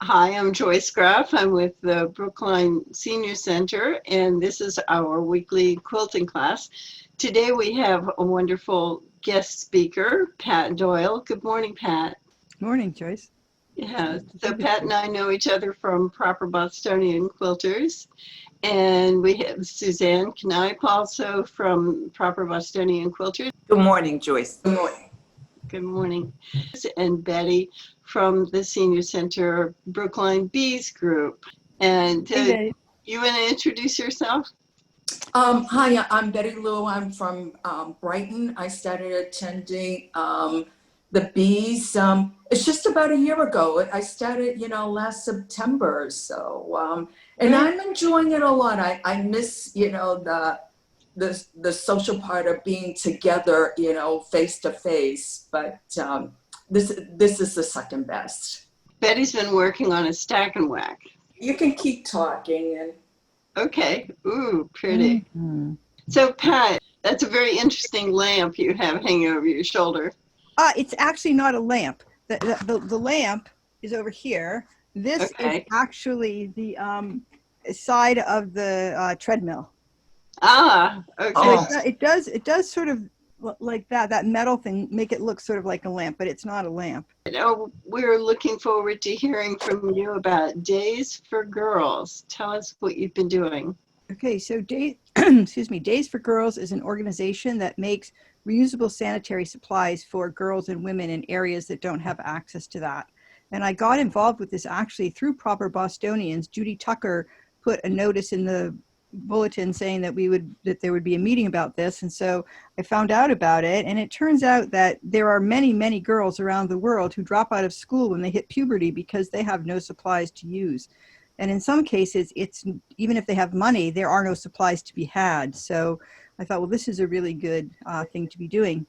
Hi, I'm Joyce Graff. I'm with the Brookline Senior Center, and this is our weekly quilting class. Today we have a wonderful guest speaker, Pat Doyle. Good morning, Pat. Morning, Joyce. Yeah, Nice to so be with Pat and you. I know each other from Proper Bostonian Quilters, and we have Suzanne Knipe also from Proper Bostonian Quilters. Good morning, Joyce. Good morning. Good morning. And Betty from the Senior Center Brookline Bees Group. And Hey, Betty. you want to introduce yourself? Hi, I'm Betty Lou. I'm from Brighton. I started attending the bees. It's just about a year ago. I started, last September. And Great. I'm enjoying it a lot. I miss, the social part of being together, face to face. But this is the second best. Betty's been working on a stack and whack. You can keep talking and. Okay. Ooh, pretty. Mhm. So, Pat, that's a very interesting lamp you have hanging over your shoulder. It's actually not a lamp. The lamp is over here. This is Okay. actually the side of the treadmill. Ah, So okay. Oh. it does sort of like that metal thing make it look sort of like a lamp, but it's not a lamp. Oh, we're looking forward to hearing from you about Days for Girls. Tell us what you've been doing. Okay, so excuse me, Days for Girls is an organization that makes reusable sanitary supplies for girls and women in areas that don't have access to that. And I got involved with this actually through Proper Bostonians. Judy Tucker put a notice in the bulletin saying that there would be a meeting about this, and so I found out about it. And it turns out that there are many girls around the world who drop out of school when they hit puberty because they have no supplies to use. And in some cases, it's even if they have money, there are no supplies to be had. So I thought, well, this is a really good thing to be doing.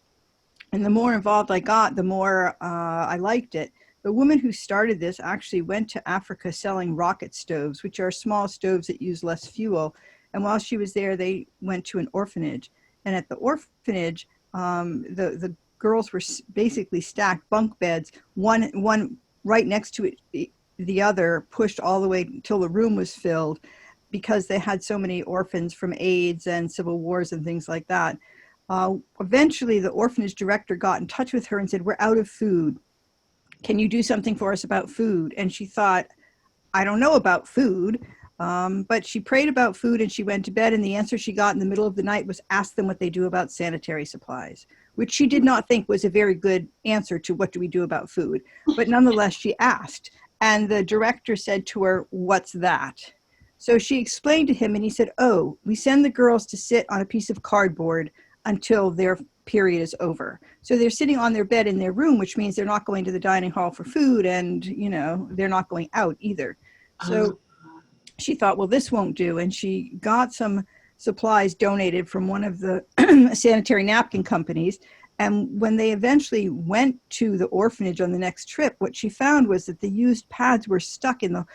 And the more involved I got, the more I liked it. The woman who started this actually went to Africa selling rocket stoves, which are small stoves that use less fuel. And while she was there, they went to an orphanage. And at the orphanage, the girls were basically stacked bunk beds, one right next to it, the other, pushed all the way until the room was filled, because they had so many orphans from AIDS and civil wars and things like that. Eventually, the orphanage director got in touch with her and said, "We're out of food. Can you do something for us about food?" And she thought, I don't know about food. But she prayed about food and she went to bed. And the answer she got in the middle of the night was, ask them what they do about sanitary supplies, which she did not think was a very good answer to what do we do about food. But nonetheless, she asked. And the director said to her, what's that? So she explained to him, and he said, oh, we send the girls to sit on a piece of cardboard until their period is over. So they're sitting on their bed in their room, which means they're not going to the dining hall for food, and they're not going out either. Um, So she thought, well, this won't do. And she got some supplies donated from one of the sanitary napkin companies. And when they eventually went to the orphanage on the next trip, what she found was that the used pads were stuck in the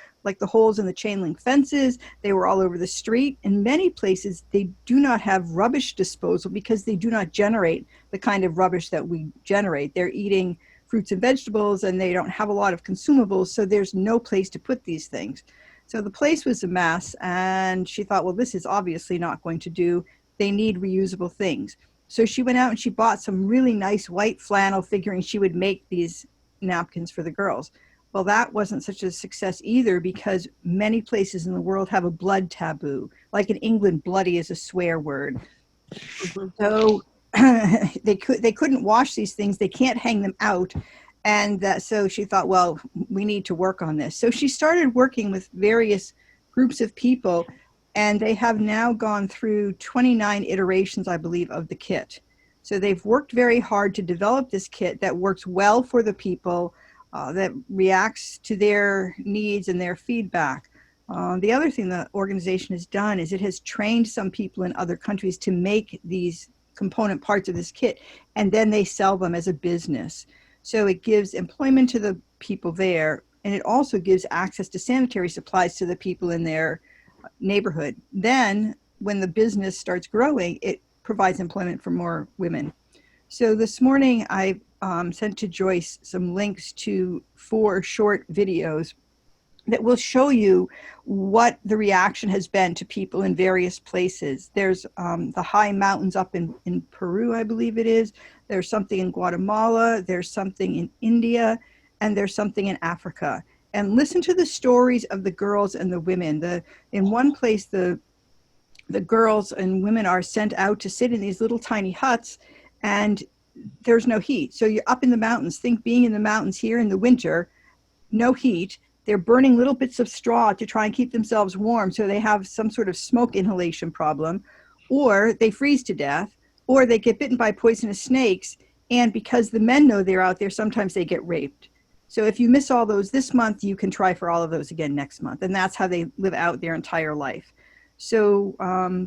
holes in the chain link fences. They were all over the street. In many places, they do not have rubbish disposal because they do not generate the kind of rubbish that we generate. They're eating fruits and vegetables, and they don't have a lot of consumables. So there's no place to put these things. So the place was a mess, and she thought, well, this is obviously not going to do. They need reusable things. So she went out and she bought some really nice white flannel, figuring she would make these napkins for the girls. Well, that wasn't such a success either, because many places in the world have a blood taboo. Like in England, bloody is a swear word. mhm. So they couldn't wash these things. They can't hang them out. And so she thought, well, we need to work on this. So she started working with various groups of people, and they have now gone through 29 iterations, I believe, of the kit. So they've worked very hard to develop this kit that works well for the people, that reacts to their needs and their feedback. The other thing the organization has done is it has trained some people in other countries to make these component parts of this kit, and then they sell them as a business. So it gives employment to the people there, and it also gives access to sanitary supplies to the people in their neighborhood. Then, when the business starts growing, it provides employment for more women. So this morning, I sent to Joyce some links to 4 short videos that will show you what the reaction has been to people in various places. There's the high mountains up in Peru, I believe it is. There's something in Guatemala. There's something in India, and there's something in Africa. And listen to the stories of the girls and the women. In one place, the girls and women are sent out to sit in these little tiny huts, and there's no heat. So you're up in the mountains. Think being in the mountains here in the winter, no heat. They're burning little bits of straw to try and keep themselves warm, so they have some sort of smoke inhalation problem, or they freeze to death, or they get bitten by poisonous snakes. And because the men know they're out there, sometimes they get raped. So if you miss all those this month, you can try for all of those again next month. And that's how they live out their entire life. So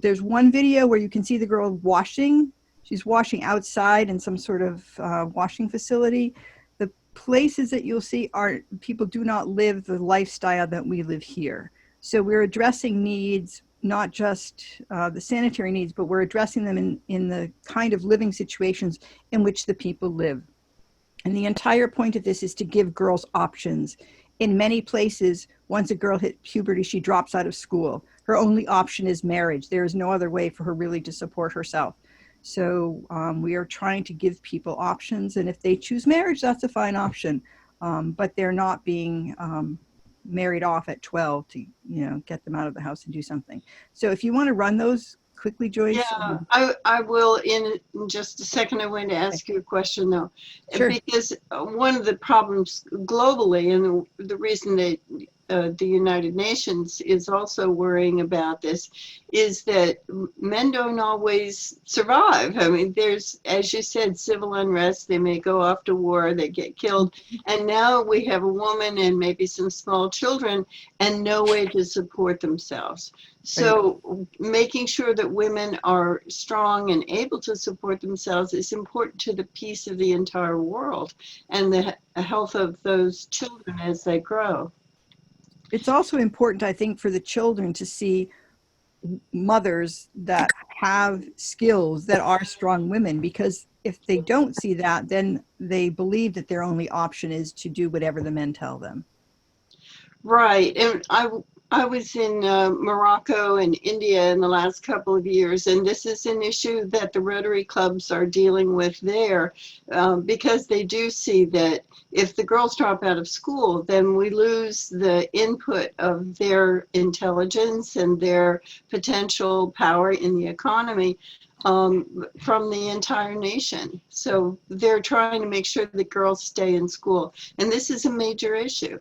there's one video where you can see the girl washing. She's washing outside in some sort of washing facility. The places that you'll see are people do not live the lifestyle that we live here. So we're addressing needs, not just the sanitary needs, but we're addressing them in the kind of living situations in which the people live. And the entire point of this is to give girls options. In many places, once a girl hits puberty, she drops out of school. Her only option is marriage. There is no other way for her really to support herself. So we are trying to give people options, and if they choose marriage, that's a fine option. But they're not being married off at 12 to, get them out of the house and do something. So if you want to run those quickly, Joyce. Yeah, I will in just a second. I want to ask you a question though. Sure. Because one of the problems globally, and the reason that the United Nations is also worrying about this, is that men don't always survive. I mean, there's, as you said, civil unrest. They may go off to war, they get killed. And now we have a woman and maybe some small children and no way to support themselves. So making sure that women are strong and able to support themselves is important to the peace of the entire world and the health of those children as they grow. It's also important, I think, for the children to see mothers that have skills, that are strong women, because if they don't see that, then they believe that their only option is to do whatever the men tell them. Right. And I was in Morocco and India in the last couple of years, and this is an issue that the Rotary clubs are dealing with there, because they do see that if the girls drop out of school, then we lose the input of their intelligence and their potential power in the economy from the entire nation. So they're trying to make sure that girls stay in school, and this is a major issue.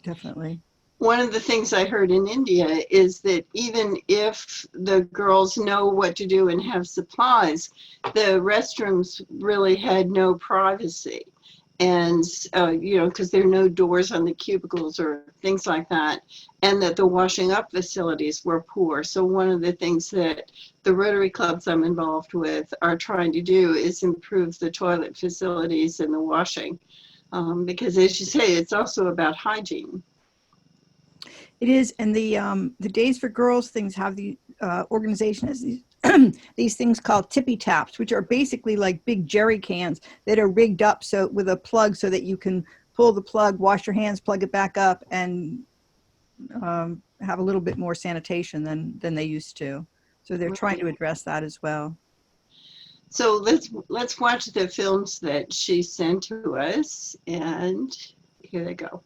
Definitely. One of the things I heard in India is that even if the girls know what to do and have supplies, the restrooms really had no privacy. And, because there are no doors on the cubicles or things like that, and that the washing up facilities were poor. So one of the things that the Rotary clubs I'm involved with are trying to do is improve the toilet facilities and the washing. Because as you say, it's also about hygiene. It is, and the Days for Girls things have the organization has these these things called tippy taps, which are basically like big jerry cans that are rigged up so with a plug so that you can pull the plug, wash your hands, plug it back up, and have a little bit more sanitation than they used to. So they're trying to address that as well. So let's watch the films that she sent to us, and here they go.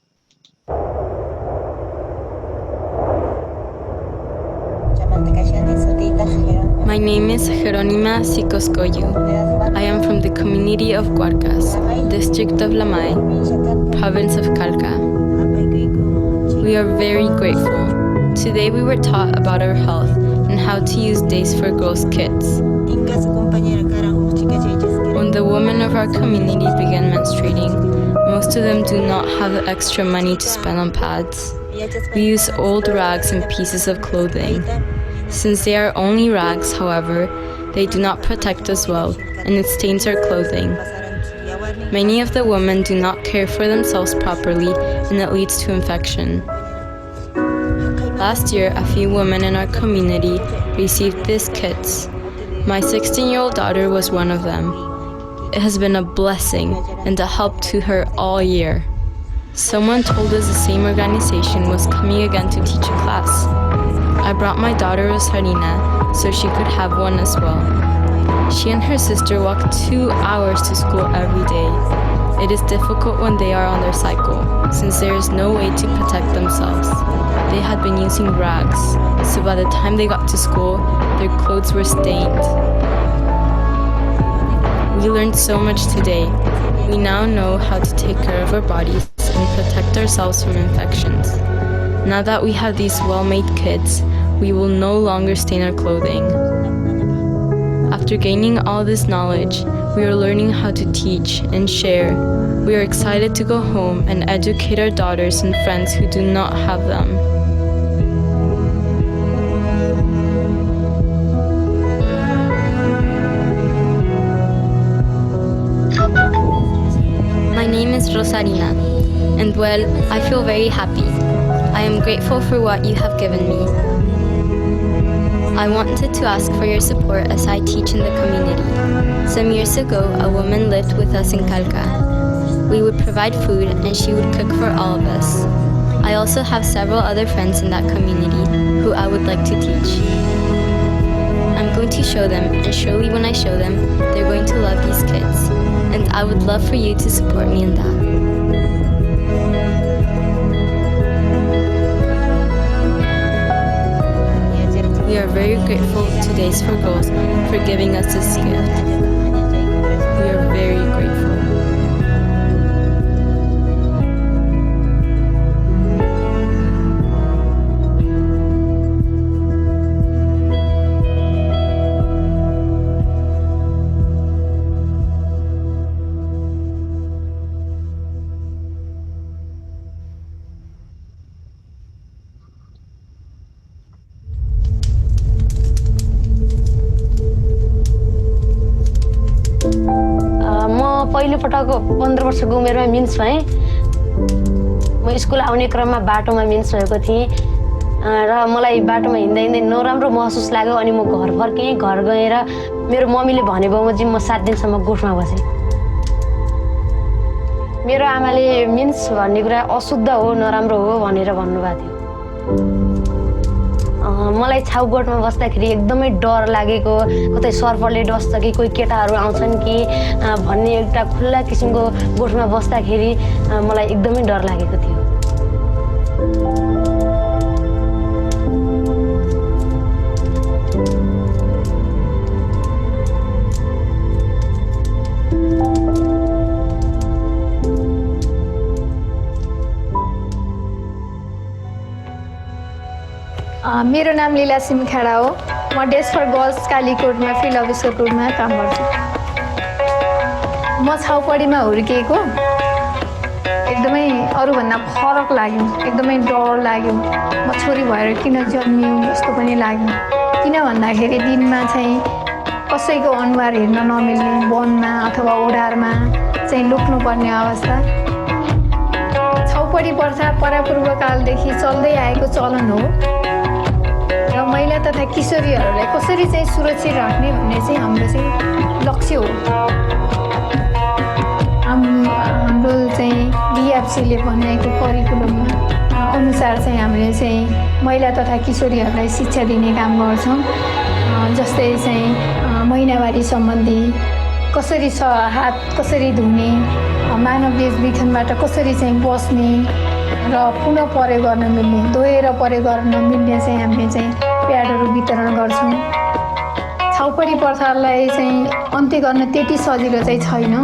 My name is Jeronima Sikoskoyu. I am from the community of Guarcas, district of Lamay, province of Calca. We are very grateful. Today we were taught about our health and how to use Days for Girls kits. When the women of our community began menstruating, most of them do not have the extra money to spend on pads. We use old rags and pieces of clothing. Since they are only rags, however, they do not protect us well, and it stains our clothing. Many of the women do not care for themselves properly, and it leads to infection. Last year, a few women in our community received these kits. My 16-year-old daughter was one of them. It has been a blessing and a help to her all year. Someone told us the same organization was coming again to teach a class. I brought my daughter Rosarina so she could have one as well. She and her sister walk 2 hours to school every day. It is difficult when they are on their cycle, since there is no way to protect themselves. They had been using rags, so by the time they got to school, their clothes were stained. We learned so much today. We now know how to take care of our bodies and protect ourselves from infections. Now that we have these well-made kits, we will no longer stain our clothing. After gaining all this knowledge, we are learning how to teach and share. We are excited to go home and educate our daughters and friends who do not have them. My name is Rosarina, and well, I feel very happy. I am grateful for what you have given me. I wanted to ask for your support as I teach in the community. Some years ago, a woman lived with us in Calca. We would provide food and she would cook for all of us. I also have several other friends in that community who I would like to teach. I'm going to show them, and surely when I show them, they're going to love these kids. And I would love for you to support me in that. We are very grateful to Days for Girls for giving us this gift. We are very grateful. पहिलो पटक 15 वर्षको उमेरमा mince भएँ। म school आउने क्रममा बाटोमा mince भएको थिएँ र मलाई बाटोमा हिँड्दै हिँड्दै नराम्रो महसुस लाग्यो। अनि म घर फर्केँ। घर गएर मेरो मम्मीले भने बमोजिम म 7 दिनसम्म गोठमा बसेँ। मेरो आमाले मिन्स भन्ने कुरा अशुद्ध हो, नराम्रो हो भनेर भन्नुभएको थियो। मलाई छाउगोठमा बस्दाखेरि एकदमै डर लागेको, कतै सर्पले डस्छ कि कोही केटाहरू आउँछन् कि भन्ने एउटा खुल्ला किसिमको गोठमा बस्दाखेरि मलाई एकदमै डर लागेको थियो। मेरो नाम लीला सिमखाडा हो। म डेज फर गर्ल्स कालीकोटमा फिल्ड अफिसको रूपमा काम गर्छु। म छाउपडीमा हुर्किएको। एकदमै अरूभन्दा फरक लाग्यो, एकदमै डर लाग्यो। म छोरी भएर किन जन्मियो जस्तो पनि लाग्यो। किन भन्दाखेरि दिनमा चाहिँ कसैको अनुहार हेर्न नमिल्ने, वनमा अथवा ओडारमा चाहिँ लुक्नुपर्ने अवस्था। छाउपडी प्रथा परापूर्वकालदेखि चल्दै आएको चलन हो र महिला तथा किशोरीहरूलाई कसरी चाहिँ सुरक्षित राख्ने भन्ने चाहिँ हाम्रो चाहिँ लक्ष्य हो। हाम्रो चाहिँ डिएफसीले बनाएको करिकुलममा अनुसार चाहिँ हामीले चाहिँ महिला तथा किशोरीहरूलाई शिक्षा दिने काम गर्छौँ। जस्तै चाहिँ महिनावारी सम्बन्धी कसरी हात कसरी धुने, मानव बेचबिखनबाट कसरी चाहिँ बस्ने र पुनः प्रयोग गर्न मिल्ने, धोएर प्रयोग गर्न मिल्ने चाहिँ हामीले चाहिँ प्याडहरू वितरण गर्छौँ। छाउपडी प्रथालाई चाहिँ अन्त्य गर्न त्यति सजिलो चाहिँ छैन,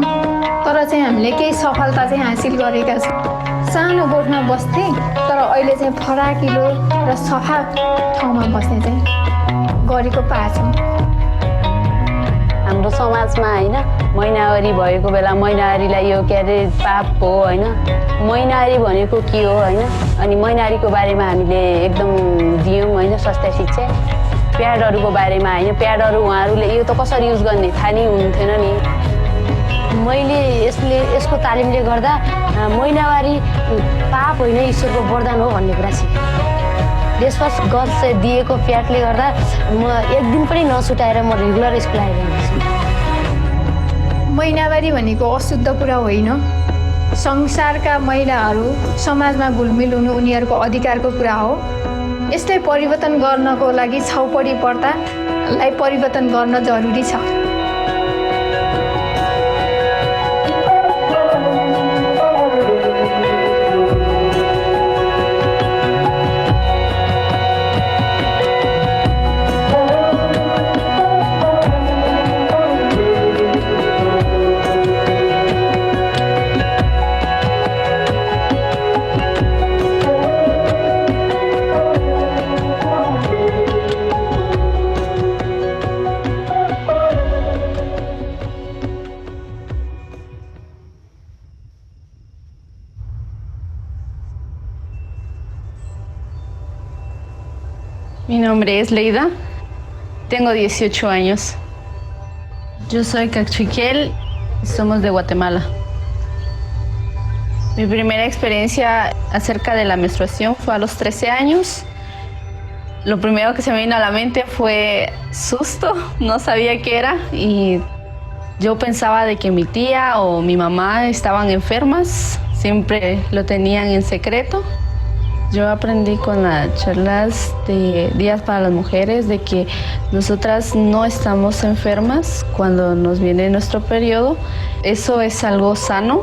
तर चाहिँ हामीले केही सफलता चाहिँ हासिल गरेका छौँ। सानो गोठमा बस्थे, तर अहिले चाहिँ फराकिलो र सफा ठाउँमा बस्ने चाहिँ गरेको पाछौँ। हाम्रो समाजमा हैन महिनावारी भएको बेला महिनावारीलाई यो के अरे पाप हो हैन। महिनावारी भनेको के हो हैन। अनि महिनावारीको बारेमा हामीले एकदम दियौँ हैन स्वास्थ्य शिक्षा। प्याडहरूको बारेमा हैन, प्याडहरू उहाँहरूले यो त कसरी युज गर्ने थाहा नै हुन्थेन नि। मैले यसको तालिमले गर्दा महिनावारी पाप होइन ईश्वरको वरदान हो भन्ने कुरा सिकेँ। देशवास गर्ल्स दिएको प्याडले गर्दा म एक दिन पनि नछुटाएर म रेगुलर स्कुल आइरहेको छु। महिनावारी भनेको अशुद्ध कुरा होइन। संसारका महिलाहरू समाजमा घुलमिल हुनु उनीहरूको अधिकारको कुरा हो। यसलाई परिवर्तन गर्नको लागि छौपडी प्रथालाई परिवर्तन गर्न जरुरी छ। Mi nombre es Leida, tengo 18 años. Yo soy cachiquel y somos de Guatemala. Mi primera experiencia acerca de la menstruación fue a los 13 años. Lo primero que se me vino a la mente fue susto, no sabía qué era y yo pensaba de que mi tía o mi mamá estaban enfermas, siempre lo tenían en secreto. Yo aprendí con las charlas de Días para las Mujeres de que nosotras no estamos enfermas cuando nos viene nuestro periodo. Eso es algo sano.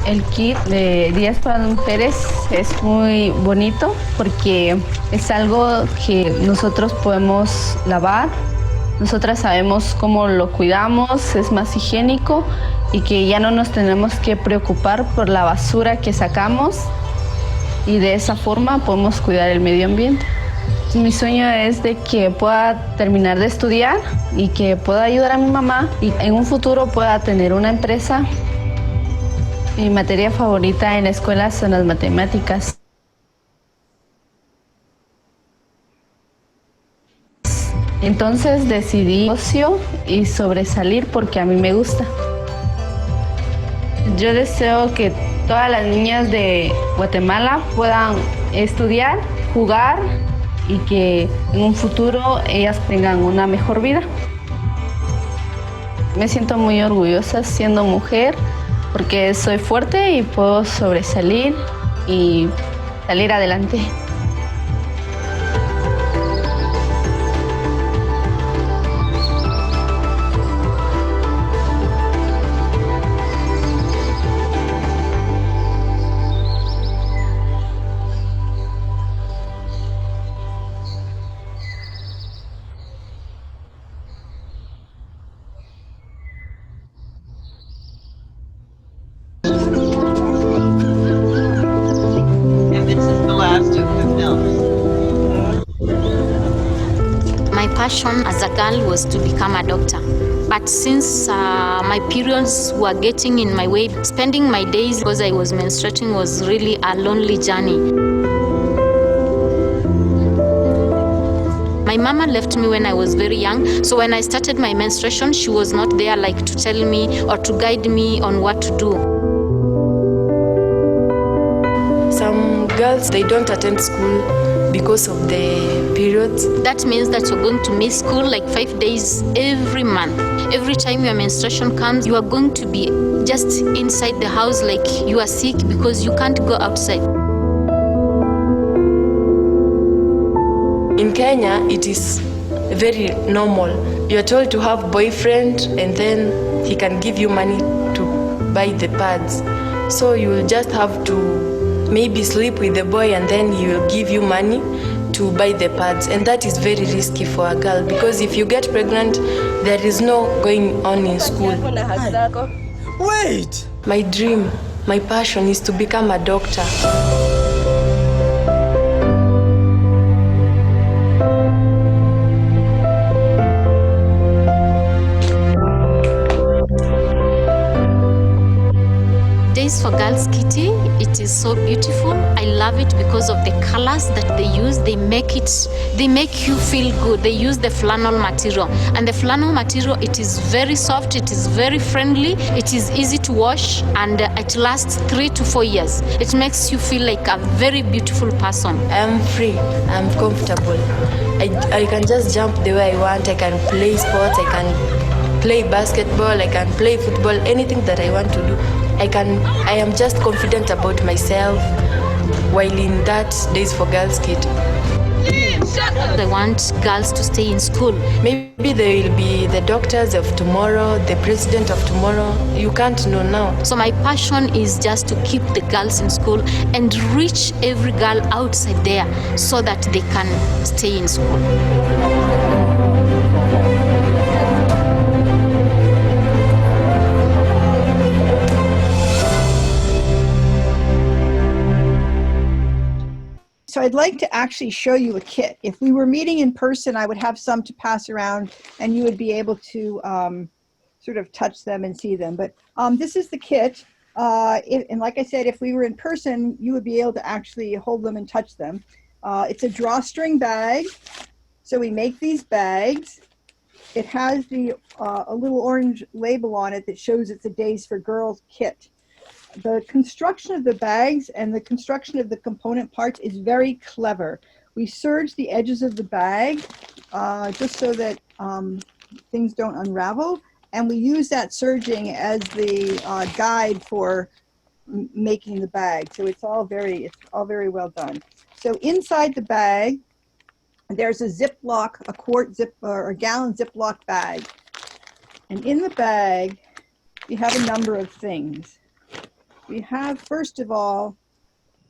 El kit de Días para las Mujeres es muy bonito porque es algo que nosotros podemos lavar. Nosotras sabemos cómo lo cuidamos, es más higiénico y que ya no nos tenemos que preocupar por la basura que sacamos y de esa forma podemos cuidar el medio ambiente. Mi sueño es de que pueda terminar de estudiar y que pueda ayudar a mi mamá y en un futuro pueda tener una empresa. Mi materia favorita en la escuela son las matemáticas. Entonces decidí ocio y sobresalir porque a mí me gusta. Yo deseo que todas las niñas de Guatemala puedan estudiar, jugar y que en un futuro ellas tengan una mejor vida. Me siento muy orgullosa siendo mujer porque soy fuerte y puedo sobresalir y salir adelante. And this is the last of the film. My passion as a girl was to become a doctor. But since my periods were getting in my way, spending my days because I was menstruating was really a lonely journey. My mama left me when I was very young, so when I started my menstruation, she was not there like to tell me or to guide me on what to do. Some girls, they don't attend school because of the periods. That means that you're going to miss school like 5 days every month. Every time your menstruation comes, you are going to be just inside the house like you are sick because you can't go outside. In Kenya, it is very normal. You are told to have boyfriend and then he can give you money to buy the pads. So you will just have to maybe sleep with the boy and then he will give you money to buy the pads. And that is very risky for a girl because if you get pregnant, there is no going on in school. Wait! My dream, my passion is to become a doctor. Days for Girls Kitty, it is so beautiful. I love it because of the colors that they use. They make you feel good. They use the flannel material, and the flannel material, it is very soft, it is very friendly, it is easy to wash, and it lasts 3 to 4 years. It makes you feel like a very beautiful person. I'm free, I'm comfortable. I can just jump the way I want, I can play sports, I can play basketball, I can play football, anything that I want to do. I am just confident about myself while in that Days for Girls kit. I want girls to stay in school. Maybe they will be the doctors of tomorrow, the president of tomorrow. You can't know now. So my passion is just to keep the girls in school and reach every girl outside there so that they can stay in school. So I'd like to actually show you a kit. If we were meeting in person, I would have some to pass around and you would be able to sort of touch them and see them. But this is the kit. And like I said, if we were in person, you would be able to actually hold them and touch them. It's a drawstring bag. So we make these bags. It has a little orange label on it that shows it's a Days for Girls kit. The construction of the bags and the construction of the component parts is very clever. We serge the edges of the bag just so that things don't unravel. And we use that serging as the guide for making the bag. So it's all very well done. So inside the bag, there's a Ziploc, a quart zip or a gallon Ziploc bag. And in the bag, we have a number of things. We have, first of all,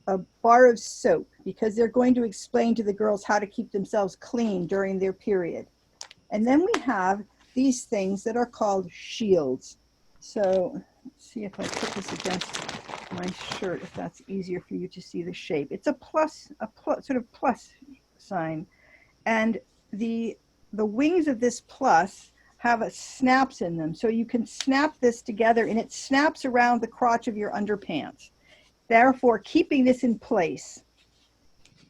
a bar of soap because they're going to explain to the girls how to keep themselves clean during their period. And then we have these things that are called shields. So let's see if I put this against my shirt, if that's easier for you to see the shape. It's a sort of plus sign. And the wings of this plus have snaps in them. So you can snap this together and it snaps around the crotch of your underpants, therefore keeping this in place.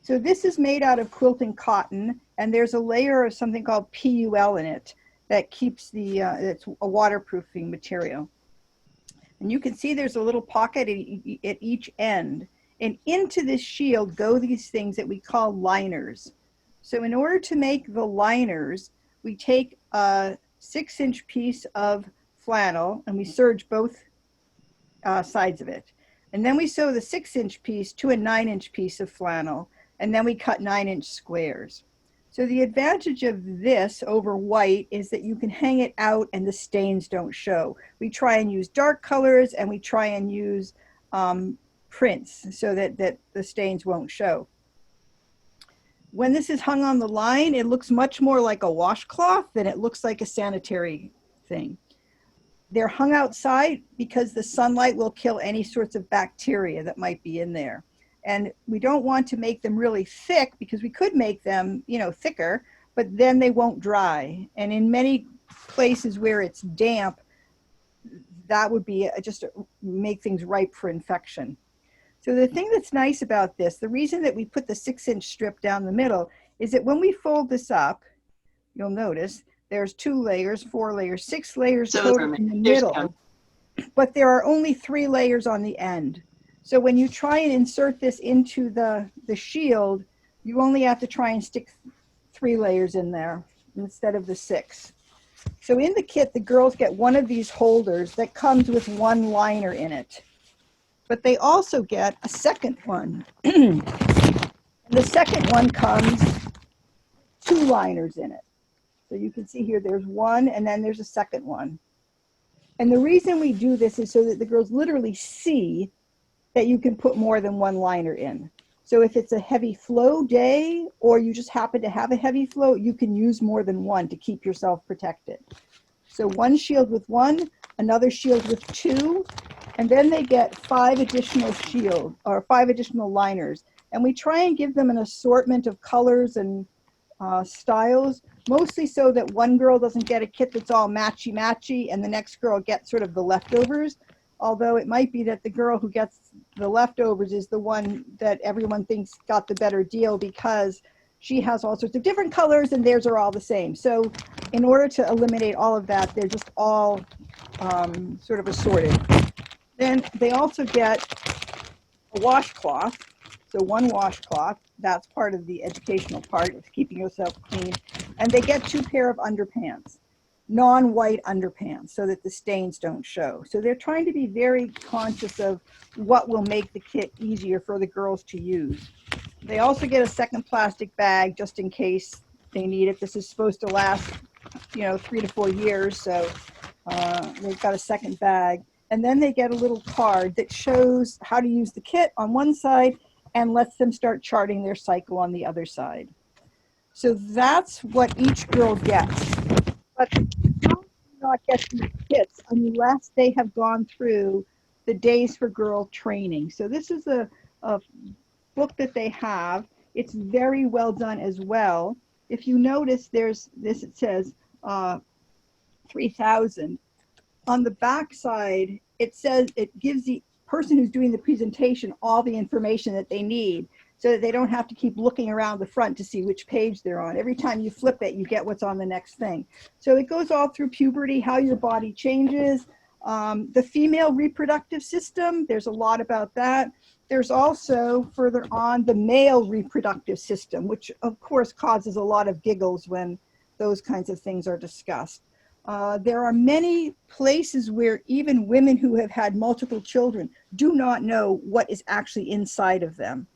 So this is made out of quilting cotton and there's a layer of something called PUL in it that keeps it's a waterproofing material. And you can see there's a little pocket at each end. And into this shield go these things that we call liners. So in order to make the liners, we take a 6-inch piece of flannel and we serge both sides of it. And then we sew the 6-inch piece to a 9-inch piece of flannel and then we cut 9-inch squares. So the advantage of this over white is that you can hang it out and the stains don't show. We try and use dark colors and we try and use prints so that the stains won't show. When this is hung on the line, it looks much more like a washcloth than it looks like a sanitary thing. They're hung outside because the sunlight will kill any sorts of bacteria that might be in there. And we don't want to make them really thick because we could make them, thicker, but then they won't dry. And in many places where it's damp, that would be just make things ripe for infection. So the thing that's nice about this, the reason that we put the 6-inch strip down the middle is that when we fold this up, you'll notice there's 2 layers, 4 layers, 6 layers total in the middle, but there are only 3 layers on the end. So when you try and insert this into the shield, you only have to try and stick 3 layers in there instead of the 6. So in the kit, the girls get one of these holders that comes with 1 liner in it. But they also get a second one. The second one comes 2 liners in it. So you can see here there's 1 and then there's a second one. And the reason we do this is so that the girls literally see that you can put more than 1 liner in. So if it's a heavy flow day or you just happen to have a heavy flow, you can use more than 1 to keep yourself protected. So 1 shield with 1, another shield with 2, and then they get 5 additional shield or 5 additional liners. And we try and give them an assortment of colors and styles, mostly so that one girl doesn't get a kit that's all matchy-matchy and the next girl gets sort of the leftovers. Although it might be that the girl who gets the leftovers is the one that everyone thinks got the better deal because she has all sorts of different colors and theirs are all the same. So in order to eliminate all of that, they're just all sort of assorted. Then they also get a washcloth. So 1 washcloth, that's part of the educational part of keeping yourself clean. And they get 2 pair of underpants. non-white underpants so that the stains don't show. So they're trying to be very conscious of what will make the kit easier for the girls to use. They also get a second plastic bag just in case they need it. This is supposed to last, 3 to 4 years, so they've got a second bag. And then they get a little card that shows how to use the kit on one side and lets them start charting their cycle on the other side. So that's what each girl gets. But girls do not get these kits unless they have gone through the Days for Girl training. So this is a book that they have. It's very well done as well. If you notice, there's this, it says 3,000. On the back side, it says, it gives the person who's doing the presentation all the information that they need so that they don't have to keep looking around the front to see which page they're on. Every time you flip it, you get what's on the next thing. So it goes all through puberty, how your body changes, the female reproductive system, there's a lot about that. There's also further on the male reproductive system, which of course causes a lot of giggles when those kinds of things are discussed. There are many places where even women who have had multiple children do not know what is actually inside of them.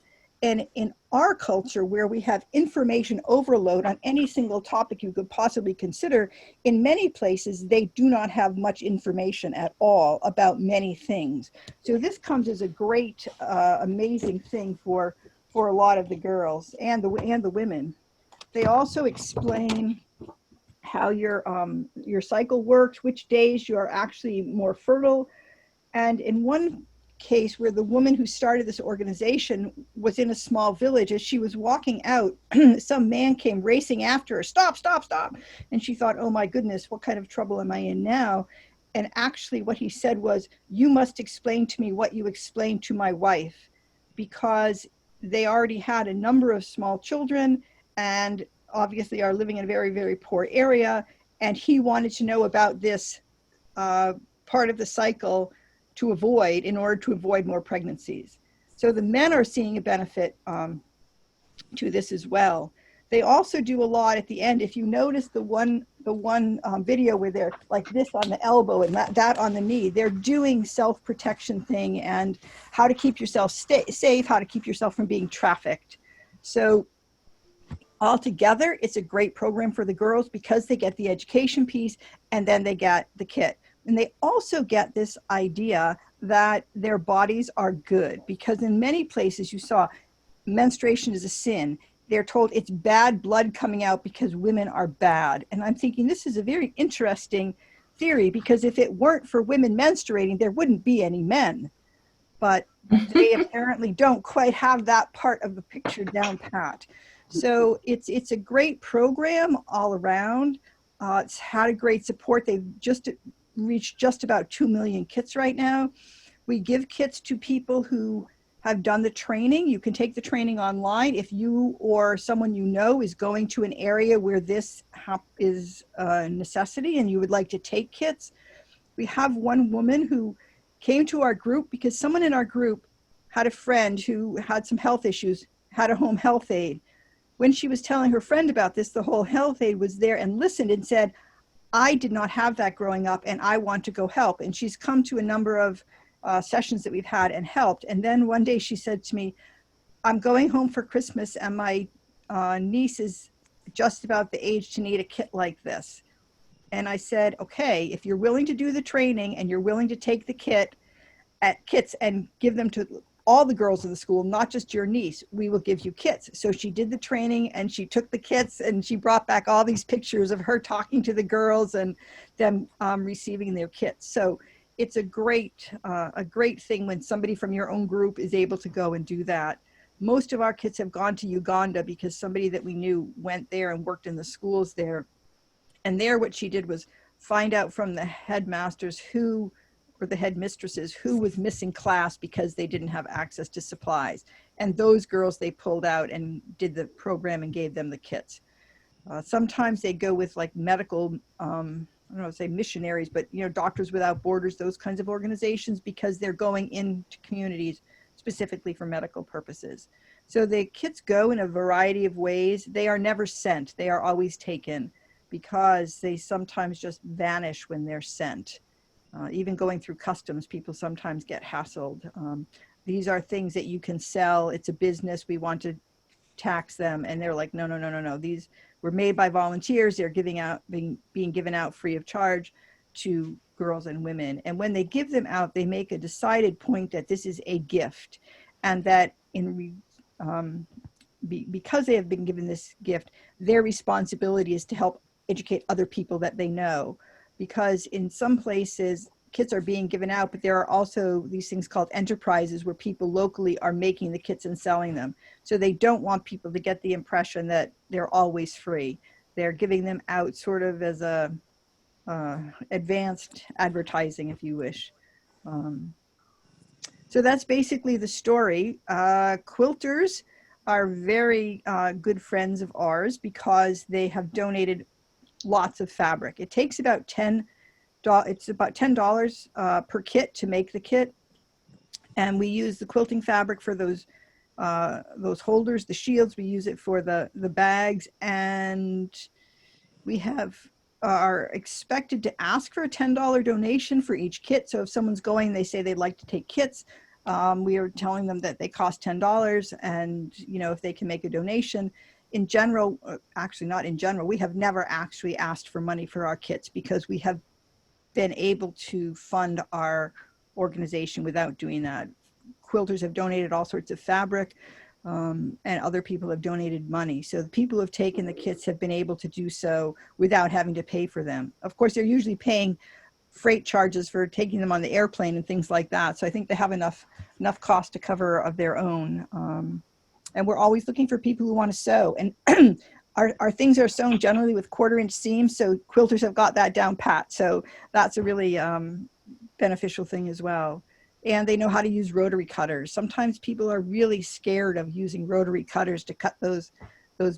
And in our culture, where we have information overload on any single topic you could possibly consider, in many places, they do not have much information at all about many things. So this comes as a great, amazing thing for a lot of the girls and the women. They also explain how your cycle works, which days you are actually more fertile. And in one case where the woman who started this organization was in a small village, as she was walking out, some man came racing after her, stop, stop, stop. And she thought, oh my goodness, what kind of trouble am I in now? And actually what he said was, you must explain to me what you explained to my wife, because they already had a number of small children and obviously are living in a very, very poor area. And he wanted to know about this part of the cycle to avoid, in order to avoid more pregnancies. So the men are seeing a benefit to this as well. They also do a lot at the end. If you notice the one video where they're like this on the elbow and that on the knee, they're doing self-protection thing and how to keep yourself safe, how to keep yourself from being trafficked. So altogether, it's a great program for the girls because they get the education piece and then they get the kit. And they also get this idea that their bodies are good, because in many places you saw menstruation is a sin. They're told it's bad blood coming out because women are bad. And I'm thinking this is a very interesting theory, because if it weren't for women menstruating, there wouldn't be any men. But they apparently don't quite have that part of the picture down pat. So it's a great program all around. It's had a great support. They've just reached just about 2 million kits right now. We give kits to people who have done the training. You can take the training online. If you or someone you know is going to an area where this is a necessity and you would like to take kits, we have one woman who came to our group because someone in our group had a friend who had some health issues, had a home health aide. When she was telling her friend about this, the whole health aide was there and listened and said, I did not have that growing up and I want to go help. And she's come to a number of sessions that we've had and helped. And then one day she said to me, I'm going home for Christmas and my niece is just about the age to need a kit like this. And I said, okay, if you're willing to do the training and you're willing to take the kits and give them to all the girls in the school, not just your niece, we will give you kits. So she did the training and she took the kits and she brought back all these pictures of her talking to the girls and them receiving their kits. So it's a great thing when somebody from your own group is able to go and do that. Most of our kits have gone to Uganda because somebody that we knew went there and worked in the schools there. And there what she did was find out from the headmasters or the headmistresses who was missing class because they didn't have access to supplies. And those girls they pulled out and did the program and gave them the kits. Sometimes they go with like medical, I don't know, say missionaries, but Doctors Without Borders, those kinds of organizations, because they're going into communities specifically for medical purposes. So the kits go in a variety of ways. They are never sent, they are always taken. because they sometimes just vanish when they're sent. Even going through customs, people sometimes get hassled. These are things that you can sell. It's a business. We want to tax them. And they're like, no, no, no, no, no. These were made by volunteers. They're being given out free of charge to girls and women. And when they give them out, they make a decided point that this is a gift, and that because they have been given this gift, their responsibility is to help educate other people that they know. Because in some places, kits are being given out, but there are also these things called enterprises where people locally are making the kits and selling them. So they don't want people to get the impression that they're always free. They're giving them out sort of as a advanced advertising, if you wish. So that's basically the story. Quilters are very good friends of ours because they have donated lots of fabric. It takes about it's about $10 per kit to make the kit. And we use the quilting fabric for those holders, the shields. We use it for the bags, and we are expected to ask for a $10 donation for each kit. So if someone's going, they say they'd like to take kits, we are telling them that they cost $10, and if they can make a donation. In general, actually not in general, we have never actually asked for money for our kits because we have been able to fund our organization without doing that. Quilters have donated all sorts of fabric, and other people have donated money. So the people who have taken the kits have been able to do so without having to pay for them. Of course, they're usually paying freight charges for taking them on the airplane and things like that. So I think they have enough cost to cover of their own. And we're always looking for people who want to sew. And our things are sewn generally with 1/4-inch seams. So quilters have got that down pat. So that's a really beneficial thing as well. And they know how to use rotary cutters. Sometimes people are really scared of using rotary cutters to cut those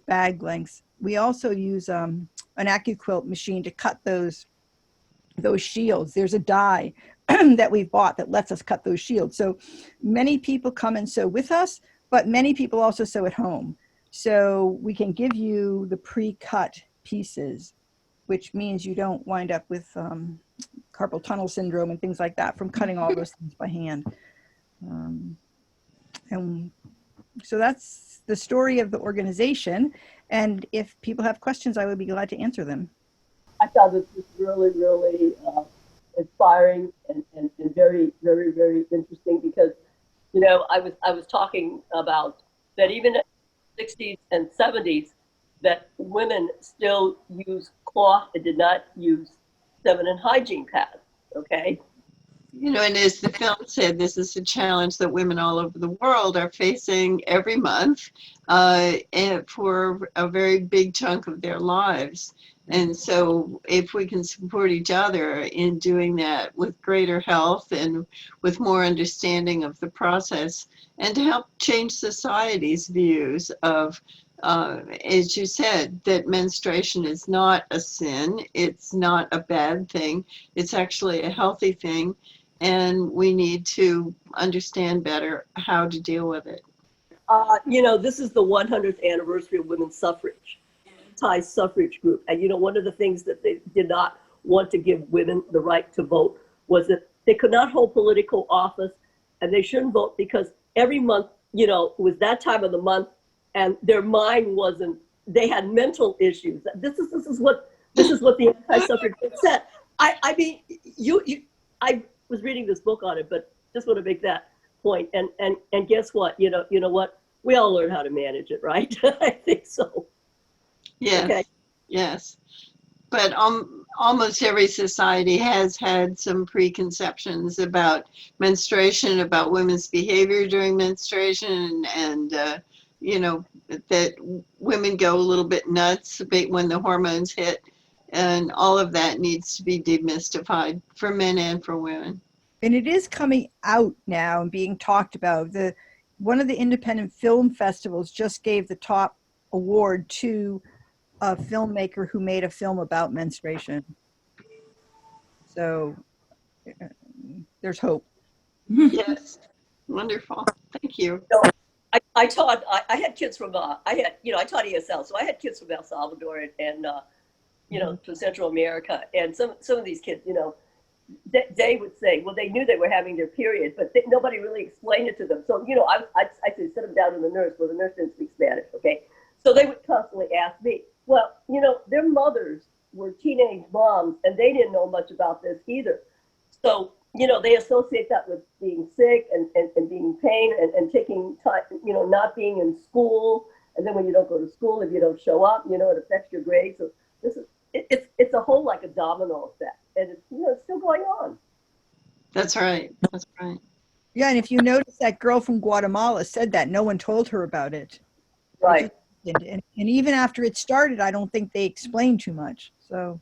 bag lengths. We also use an AccuQuilt machine to cut those shields. There's a die that we've bought that lets us cut those shields. So many people come and sew with us, but many people also sew at home. So we can give you the pre-cut pieces, which means you don't wind up with carpal tunnel syndrome and things like that from cutting all those things by hand. And so that's the story of the organization. And if people have questions, I would be glad to answer them. I found this really, really inspiring and very, very, very interesting because, I was talking about that even in the 60s and 70s, that women still use cloth and did not use feminine hygiene pads, okay? And as the film said, this is a challenge that women all over the world are facing every month and for a very big chunk of their lives. And so if we can support each other in doing that with greater health and with more understanding of the process, and to help change society's views of, as you said, that menstruation is not a sin, it's not a bad thing, it's actually a healthy thing, and we need to understand better how to deal with it. This is the 100th anniversary of women's suffrage, anti-suffrage group. And, one of the things that they did not want to give women the right to vote was that they could not hold political office and they shouldn't vote because every month, it was that time of the month and their mind wasn't, they had mental issues. This is what the anti-suffrage group said. I mean, I was reading this book on it, but just want to make that point. And guess what? You know what? We all learn how to manage it, right? I think so. Yes. Okay. Yes. But almost every society has had some preconceptions about menstruation, about women's behavior during menstruation, and that women go a little bit nuts when the hormones hit, and all of that needs to be demystified for men and for women. And it is coming out now and being talked about. One of the independent film festivals just gave the top award to a filmmaker who made a film about menstruation. So there's hope. Yes. Wonderful. Thank you. I taught. I had kids from. I taught ESL, so I had kids from El Salvador, and you know, to Central America. And some of these kids, you know, they would say, well, they knew they were having their period, but nobody really explained it to them. So, you know, I'd say, sit them down to the nurse. Well, the nurse didn't speak Spanish, okay? So they would constantly ask me, well, you know, their mothers were teenage moms, and they didn't know much about this either. So, you know, they associate that with being sick and being in pain and taking time, you know, not being in school. And then when you don't go to school, if you don't show up, you know, it affects your grades. So this is, it's a whole like a domino effect. And it's, you know, it's still going on. That's right. That's right. Yeah, and if you notice, that girl from Guatemala said that no one told her about it. Right. And even after it started, I don't think they explained too much. So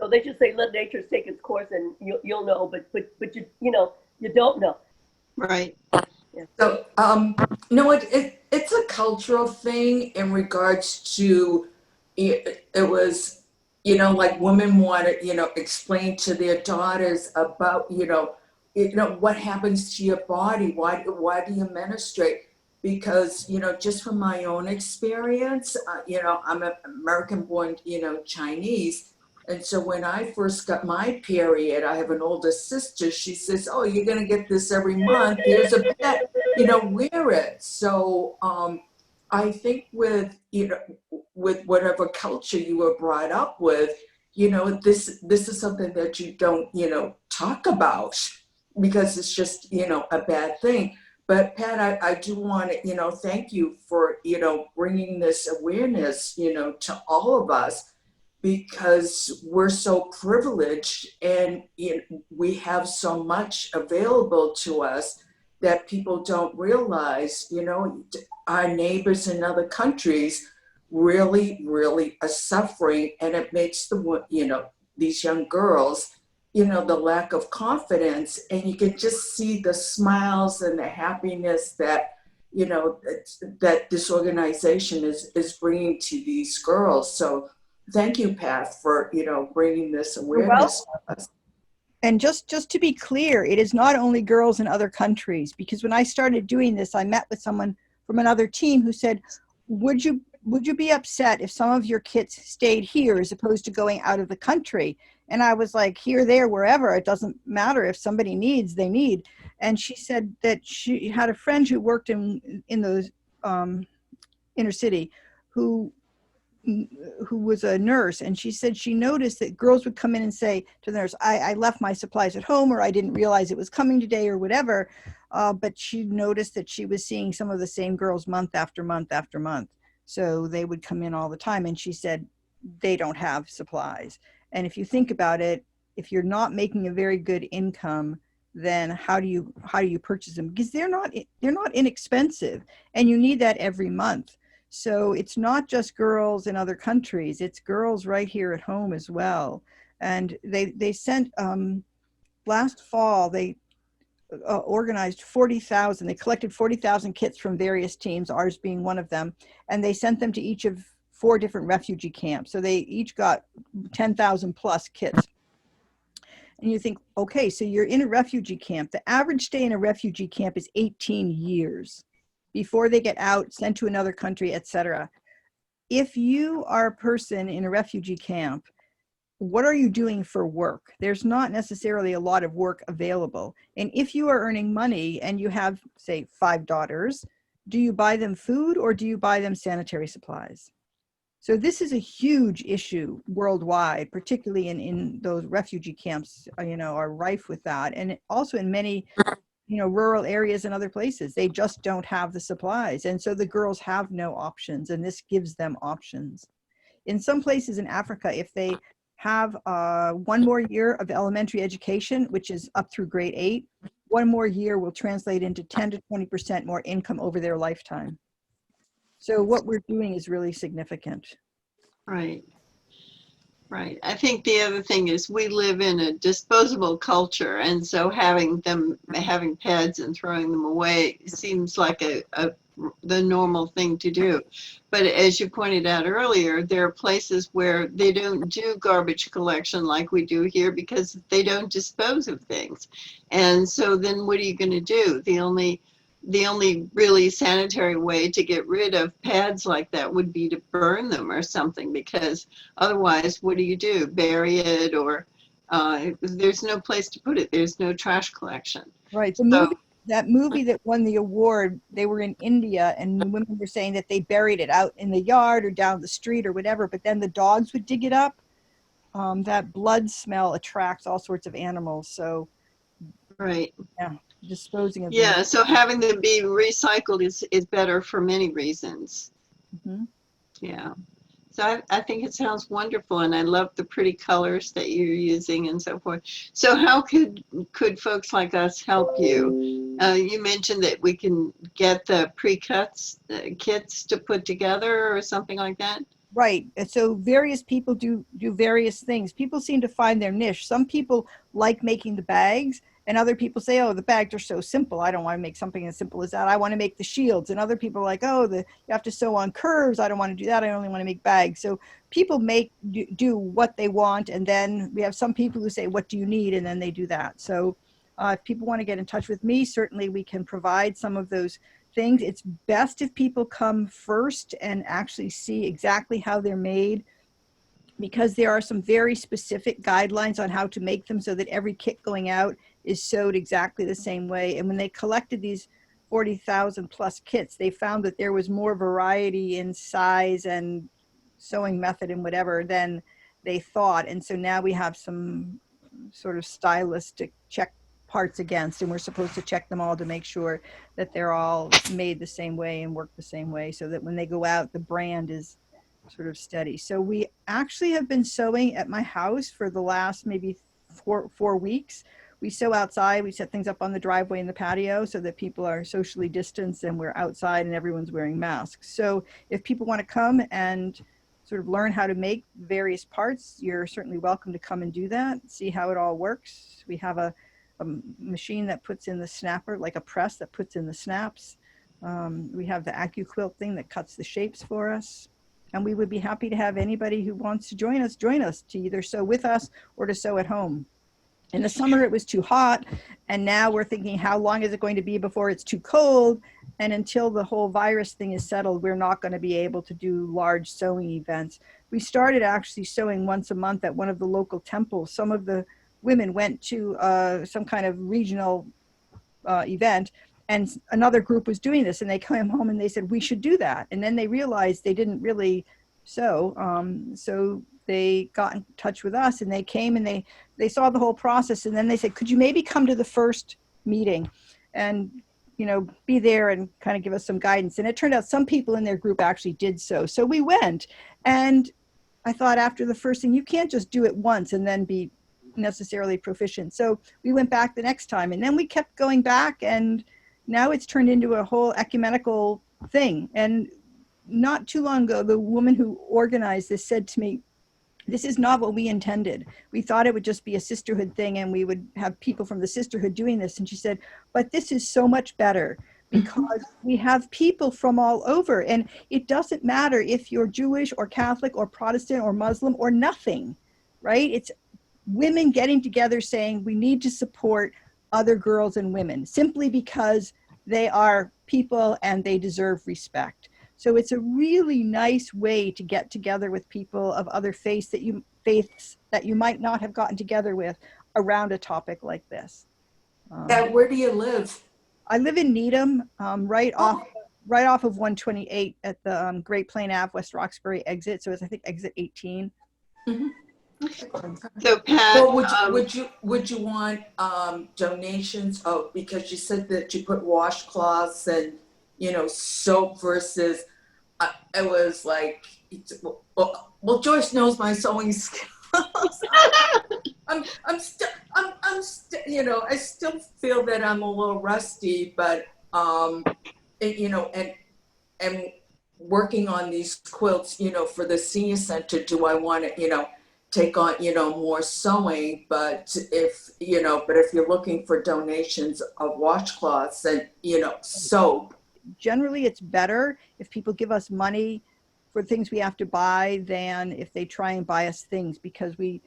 they just say, let nature take its course and you'll know, but you know, you don't know. Right. Yeah. So, no, it's a cultural thing in regards to it was, you know, like women wanted, you know, explain to their daughters about, you know, what happens to your body? Why do you menstruate? Because, you know, just from my own experience, you know, I'm an American born, you know, Chinese. And so when I first got my period, I have an older sister. She says, "Oh, you're going to get this every month. Here's a pet, you know, wear it." So I think with, you know, with whatever culture you were brought up with, you know, this is something that you don't, you know, talk about because it's just, you know, a bad thing. But Pat, I do want to, you know, thank you for, you know, bringing this awareness, you know, to all of us, because we're so privileged and, you know, we have so much available to us that people don't realize. You know, our neighbors in other countries really, really are suffering, and it makes the, you know, these young girls, you know, the lack of confidence, and you can just see the smiles and the happiness that, you know, that this organization is bringing to these girls. So thank you, Pat, for, you know, bringing this awareness to us. and just to be clear, it is not only girls in other countries, because when I started doing this, I met with someone from another team who said, would you be upset if some of your kids stayed here as opposed to going out of the country? And I was like, here, there, wherever, it doesn't matter. If somebody needs, they need. And she said that she had a friend who worked in those inner city who was a nurse, and she said she noticed that girls would come in and say to the nurse, I left my supplies at home, or I didn't realize it was coming today, or whatever. But she noticed that she was seeing some of the same girls month after month after month. So they would come in all the time, and she said they don't have supplies. And if you think about it, if you're not making a very good income, then how do you purchase them? Because they're not inexpensive, and you need that every month. So it's not just girls in other countries, it's girls right here at home as well. And they sent, last fall, they organized 40,000, they collected 40,000 kits from various teams, ours being one of them, and they sent them to each of 4 different refugee camps. So they each got 10,000 plus kits. And you think, okay, so you're in a refugee camp. The average stay in a refugee camp is 18 years before they get out, sent to another country, etc. If you are a person in a refugee camp, what are you doing for work? There's not necessarily a lot of work available. And if you are earning money and you have, say, 5 daughters, do you buy them food or do you buy them sanitary supplies? So this is a huge issue worldwide, particularly in those refugee camps, you know, are rife with that. And also in many, you know, rural areas and other places, they just don't have the supplies. And so the girls have no options, and this gives them options. In some places in Africa, if they have 1 more year of elementary education, which is up through grade 8, 1 more year will translate into 10 to 20% more income over their lifetime. So what we're doing is really significant. Right. Right. I think the other thing is we live in a disposable culture, and so having pads and throwing them away seems like the normal thing to do. But as you pointed out earlier, there are places where they don't do garbage collection like we do here because they don't dispose of things. And so then what are you going to do? The only the only really sanitary way to get rid of pads like that would be to burn them or something, because otherwise, what do? Bury it, or there's no place to put it. There's no trash collection. Right. So, That movie that won the award, they were in India and the women were saying that they buried it out in the yard or down the street or whatever, but then the dogs would dig it up. That blood smell attracts all sorts of animals. So right. yeah, disposing of them. Yeah, so having them be recycled is better for many reasons. Mhm. Yeah. So I think it sounds wonderful, and I love the pretty colors that you're using and so forth. So how could folks like us help you? You mentioned that we can get the pre-cuts kits to put together or something like that. Right. And so various people do various things. People seem to find their niche. Some people like making the bags, and other people say, "Oh, the bags are so simple. I don't want to make something as simple as that. I want to make the shields." And other people are like, "Oh, you have to sew on curves. I don't want to do that. I only want to make bags." So people do what they want, and then we have some people who say, "What do you need?" and then they do that. So if people want to get in touch with me, certainly we can provide some of those things. It's best if people come first and actually see exactly how they're made, because there are some very specific guidelines on how to make them so that every kit going out is sewed exactly the same way. And when they collected these 40,000 plus kits, they found that there was more variety in size and sewing method and whatever than they thought. And so now we have some sort of stylistic check parts against, and we're supposed to check them all to make sure that they're all made the same way and work the same way, so that when they go out, the brand is sort of steady. So we actually have been sewing at my house for the last maybe four weeks. We sew outside. We set things up on the driveway and the patio so that people are socially distanced, and we're outside and everyone's wearing masks. So if people want to come and sort of learn how to make various parts, you're certainly welcome to come and do that, see how it all works. We have a machine that puts in the snapper, like a press that puts in the snaps. We have the AccuQuilt thing that cuts the shapes for us. And we would be happy to have anybody who wants to join us to either sew with us or to sew at home. In the summer, it was too hot. And now we're thinking, how long is it going to be before it's too cold? And until the whole virus thing is settled, we're not going to be able to do large sewing events. We started actually sewing once a month at one of the local temples. Some of the women went to some kind of regional event, and another group was doing this, and they came home and they said, we should do that. And then they realized they didn't really sew. So they got in touch with us, and they came and they saw the whole process. And then they said, could you maybe come to the first meeting and, be there and kind of give us some guidance? And it turned out some people in their group actually did so. So we went, and I thought after the first thing, you can't just do it once and then be necessarily proficient. So we went back the next time, and then we kept going back, and now it's turned into a whole ecumenical thing. And not too long ago, the woman who organized this said to me, this is not what we intended. We thought it would just be a sisterhood thing and we would have people from the sisterhood doing this. And she said, but this is so much better because we have people from all over. And it doesn't matter if you're Jewish or Catholic or Protestant or Muslim or nothing, right? It's women getting together saying we need to support other girls and women simply because they are people and they deserve respect. So it's a really nice way to get together with people of other faiths that you might not have gotten together with around a topic like this. Where do you live? I live in Needham, right off of 128 at the Great Plain Ave West Roxbury exit. So it's, I think, exit 18. Mm-hmm. So Pat, well, would you want donations? Oh, because you said that you put washcloths and soap versus. I was like, well, Joyce knows my sewing skills. I'm still, I still feel that I'm a little rusty, but and working on these quilts, for the senior center, do I want to, take on, more sewing? But if you're looking for donations of washcloths and, soap. Generally, it's better if people give us money for things we have to buy than if they try and buy us things, because we,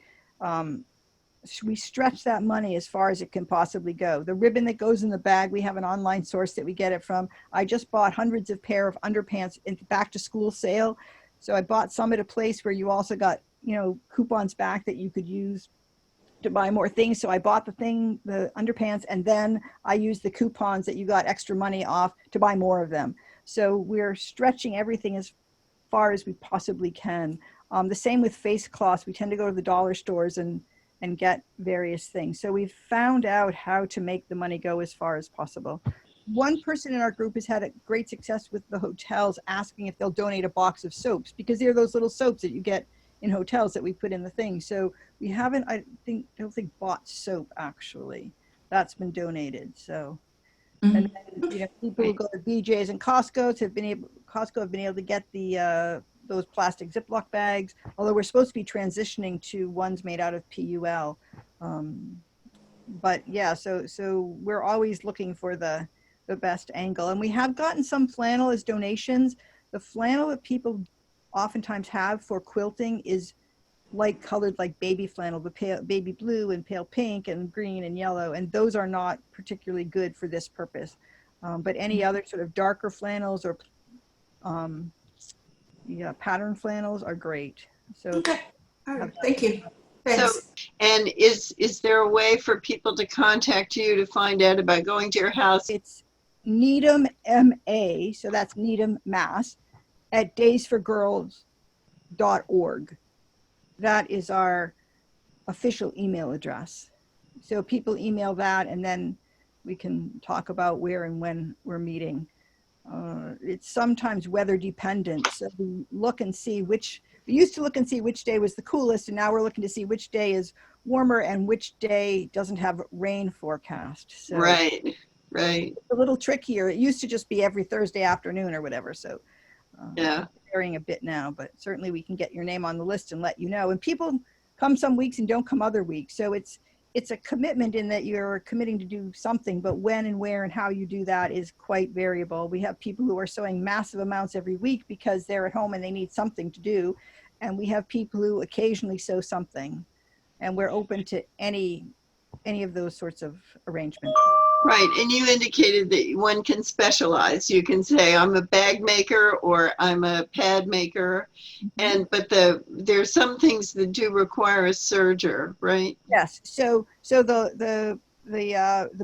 we stretch that money as far as it can possibly go. The ribbon that goes in the bag, we have an online source that we get it from. I just bought hundreds of pair of underpants in back to school sale. So I bought some at a place where you also got, you know, coupons back that you could use to buy more things. So I bought the underpants, and then I used the coupons that you got extra money off to buy more of them. So we're stretching everything as far as we possibly can. The same with face cloths. We tend to go to the dollar stores and get various things. So we've found out how to make the money go as far as possible. One person in our group has had a great success with the hotels asking if they'll donate a box of soaps, because they're those little soaps that you get in hotels that we put in the thing. So we haven't, I don't think bought soap actually. That's been donated. So, and then, you know, people who go to BJ's and Costco have been able to get the those plastic Ziploc bags, although we're supposed to be transitioning to ones made out of PUL. But yeah, so we're always looking for the best angle. And we have gotten some flannel as donations. The flannel that people oftentimes have for quilting is light colored, like baby flannel, the pale baby blue and pale pink and green and yellow. And those are not particularly good for this purpose. But any other sort of darker flannels or pattern flannels are great. So okay, all right, thank you. Thanks. So, and is there a way for people to contact you to find out about going to your house? It's Needham MA, so that's Needham, Mass, at daysforgirls.org. That is our official email address. So people email that, and then we can talk about where and when we're meeting. It's sometimes weather dependent. So we look and see we used to look and see which day was the coolest, and now we're looking to see which day is warmer and which day doesn't have rain forecast. So Right. it's a little trickier. It used to just be every Thursday afternoon or whatever. So yeah, varying a bit now, but certainly we can get your name on the list and let you know. And people come some weeks and don't come other weeks. So it's a commitment in that you're committing to do something, but when and where and how you do that is quite variable. We have people who are sewing massive amounts every week because they're at home and they need something to do. And we have people who occasionally sew something, and we're open to any of those sorts of arrangements. right. And you indicated that one can specialize. You can say I'm a bag maker or I'm a pad maker, but there's some things that do require a serger, right? Yes. So the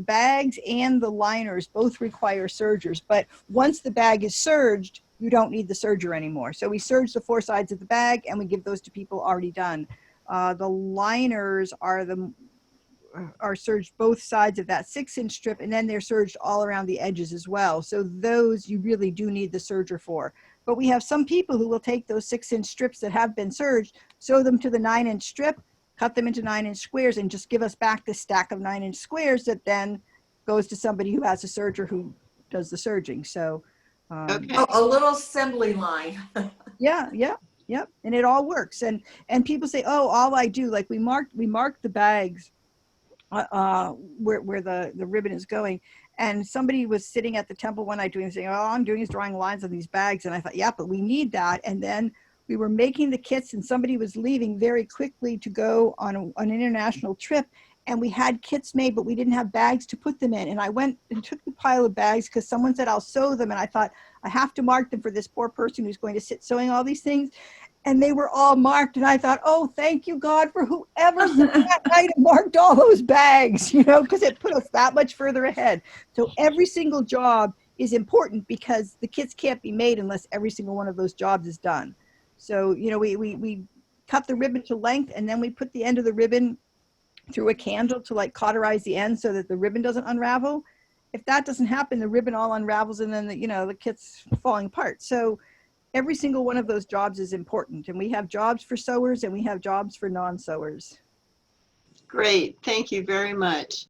bags and the liners both require sergers, but once the bag is serged, you don't need the serger anymore. So we serge the four sides of the bag and we give those to people already done. The liners are serged both sides of that 6-inch strip, and then they're serged all around the edges as well. So those you really do need the serger for. But we have some people who will take those 6-inch strips that have been serged, sew them to the 9-inch strip, cut them into 9-inch squares, and just give us back the stack of 9-inch squares that then goes to somebody who has a serger who does the serging. So Okay. A little assembly line. Yep. And it all works. And people say, oh, all I do, like we marked the bags where the ribbon is going. And somebody was sitting at the temple one night saying, all I'm doing is drawing lines on these bags. And I thought, yeah, but we need that. And then we were making the kits, and somebody was leaving very quickly to go on an international trip. And we had kits made, but we didn't have bags to put them in. And I went and took the pile of bags because someone said, I'll sew them. And I thought, I have to mark them for this poor person who's going to sit sewing all these things. And they were all marked. And I thought, oh, thank you, God, for whoever said that night and marked all those bags, because it put us that much further ahead. So every single job is important because the kits can't be made unless every single one of those jobs is done. So, we cut the ribbon to length, and then we put the end of the ribbon through a candle to like cauterize the end so that the ribbon doesn't unravel. If that doesn't happen, the ribbon all unravels, and then the kit's falling apart. So every single one of those jobs is important, and we have jobs for sewers and we have jobs for non-sewers. Great. Thank you very much.